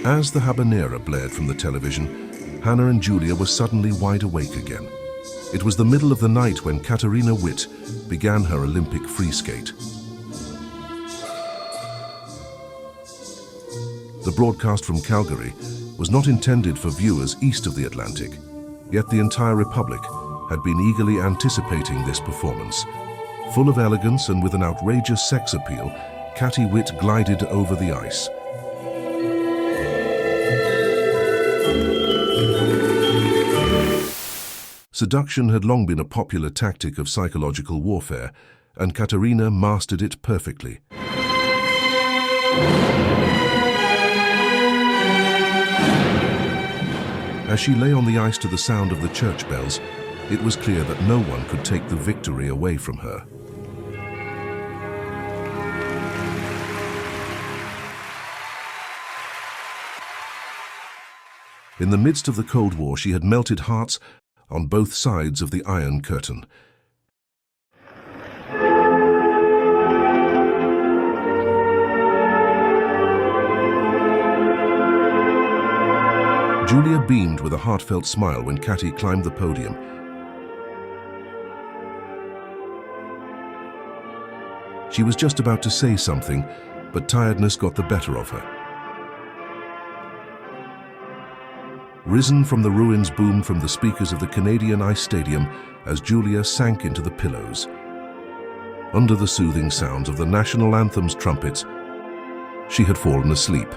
As the habanera blared from the television, Hannah and Julia were suddenly wide awake again. It was the middle of the night when Katarina Witt began her Olympic free skate. The broadcast from Calgary was not intended for viewers east of the Atlantic, yet the entire Republic had been eagerly anticipating this performance. Full of elegance and with an outrageous sex appeal, Katy Witt glided over the ice. Seduction had long been a popular tactic of psychological warfare, and Katarina mastered it perfectly. As she lay on the ice to the sound of the church bells, it was clear that no one could take the victory away from her. In the midst of the Cold War, she had melted hearts on both sides of the Iron Curtain. Julia beamed with a heartfelt smile when Katy climbed the podium. She was just about to say something, but tiredness got the better of her. Risen from the ruins boomed from the speakers of the Canadian Ice Stadium as Julia sank into the pillows. Under the soothing sounds of the national anthem's trumpets, she had fallen asleep.